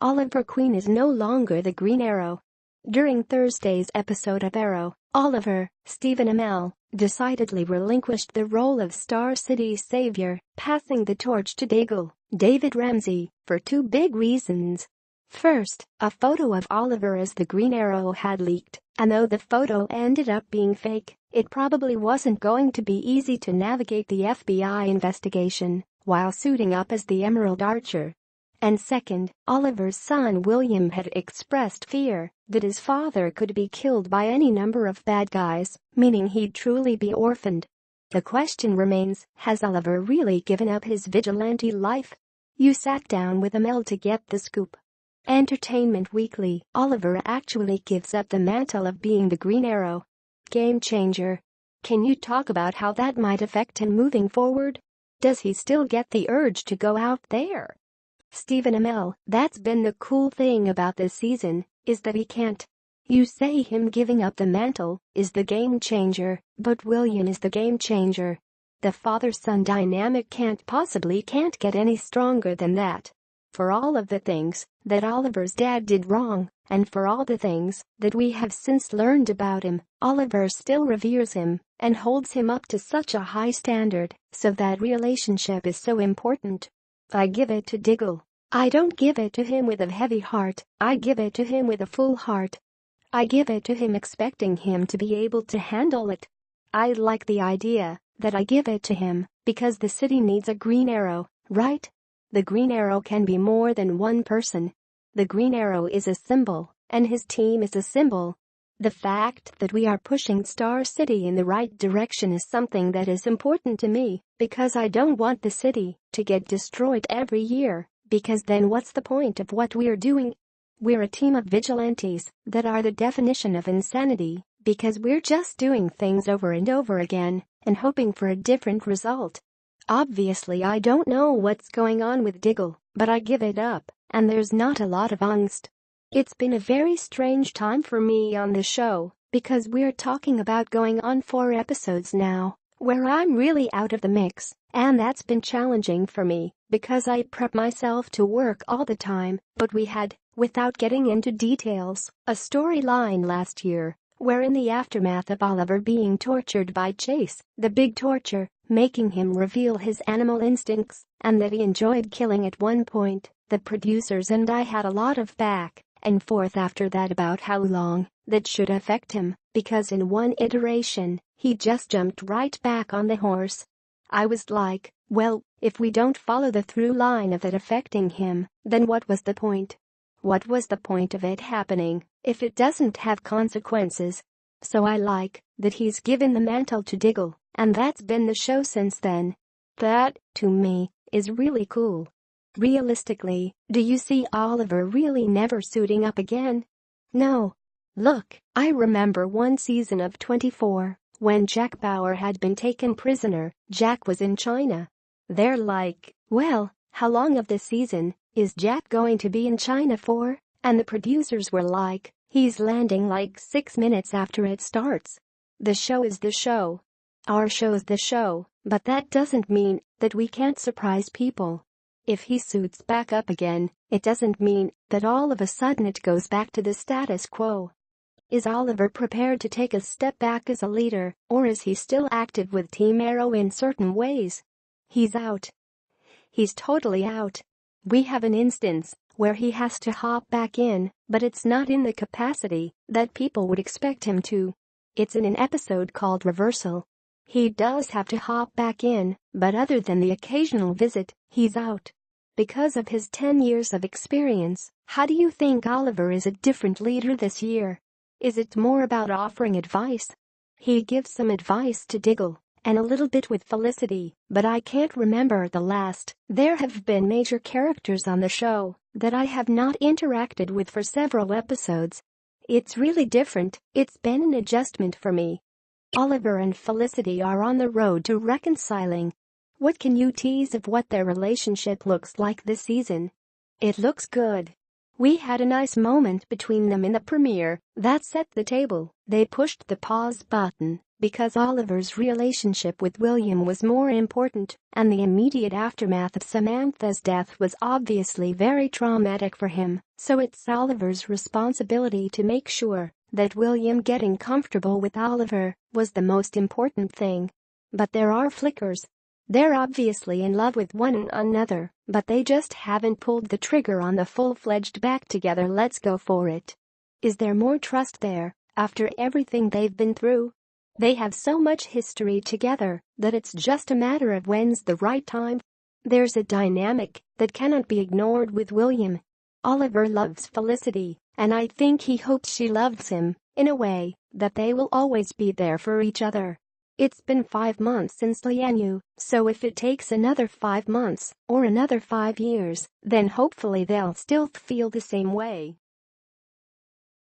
Oliver Queen is no longer the Green Arrow. During Thursday's episode of Arrow, Oliver, Stephen Amell, decidedly relinquished the role of Star City's savior, passing the torch to Diggle, David Ramsey, for two big reasons. First, a photo of Oliver as the Green Arrow had leaked, and though the photo ended up being fake, it probably wasn't going to be easy to navigate the FBI investigation while suiting up as the Emerald Archer. And second, Oliver's son William had expressed fear that his father could be killed by any number of bad guys, meaning he'd truly be orphaned. The question remains, has Oliver really given up his vigilante life? You sat down with Amell to get the scoop. Entertainment Weekly: Oliver actually gives up the mantle of being the Green Arrow. Game changer. Can you talk about how that might affect him moving forward? Does he still get the urge to go out there? Stephen Amell: that's been the cool thing about this season, is that he can't. You say him giving up the mantle is the game changer, but William is the game changer. The father-son dynamic can't get any stronger than that. For all of the things that Oliver's dad did wrong, and for all the things that we have since learned about him, Oliver still reveres him and holds him up to such a high standard, so that relationship is so important. I give it to Diggle. I don't give it to him with a heavy heart, I give it to him with a full heart. I give it to him expecting him to be able to handle it. I like the idea that I give it to him because the city needs a Green Arrow, right? The Green Arrow can be more than one person. The Green Arrow is a symbol, and his team is a symbol. The fact that we are pushing Star City in the right direction is something that is important to me, because I don't want the city to get destroyed every year, because then what's the point of what we're doing? We're a team of vigilantes that are the definition of insanity, because we're just doing things over and over again and hoping for a different result. Obviously I don't know what's going on with Diggle, but I give it up, and there's not a lot of angst. It's been a very strange time for me on the show, because we're talking about going on 4 episodes now, where I'm really out of the mix, and that's been challenging for me, because I prep myself to work all the time, but we had, without getting into details, a storyline last year, where in the aftermath of Oliver being tortured by Chase, the big torture, making him reveal his animal instincts, and that he enjoyed killing at one point, the producers and I had a lot of back and forth after that about how long that should affect him, because in one iteration, he just jumped right back on the horse. I was like, well, if we don't follow the through line of it affecting him, then what was the point? What was the point of it happening if it doesn't have consequences? So I like that he's given the mantle to Diggle, and that's been the show since then. That, to me, is really cool. Realistically, do you see Oliver really never suiting up again? No. Look, I remember one season of 24, when Jack Bauer had been taken prisoner. Jack was in China. They're like, well, how long of the season is Jack going to be in China for? And the producers were like, he's landing like 6 minutes after it starts. The show is the show. Our show's the show, but that doesn't mean that we can't surprise people. If he suits back up again, it doesn't mean that all of a sudden it goes back to the status quo. Is Oliver prepared to take a step back as a leader, or is he still active with Team Arrow in certain ways? He's out. He's totally out. We have an instance where he has to hop back in, but it's not in the capacity that people would expect him to. It's in an episode called Reversal. He does have to hop back in, but other than the occasional visit, he's out. Because of his 10 years of experience, how do you think Oliver is a different leader this year? Is it more about offering advice? He gives some advice to Diggle, and a little bit with Felicity, but I can't remember the last. There have been major characters on the show that I have not interacted with for several episodes. It's really different. It's been an adjustment for me. Oliver and Felicity are on the road to reconciling. What can you tease of what their relationship looks like this season? It looks good. We had a nice moment between them in the premiere that set the table. They pushed the pause button because Oliver's relationship with William was more important, and the immediate aftermath of Samantha's death was obviously very traumatic for him, so it's Oliver's responsibility to make sure that William getting comfortable with Oliver was the most important thing. But there are flickers. They're obviously in love with one another, but they just haven't pulled the trigger on the full-fledged back together let's go for it. Is there more trust there, after everything they've been through? They have so much history together that it's just a matter of when's the right time. There's a dynamic that cannot be ignored with William. Oliver loves Felicity, and I think he hopes she loves him, in a way, that they will always be there for each other. It's been 5 months since Lianu, so if it takes another 5 months, or another 5 years, then hopefully they'll still feel the same way.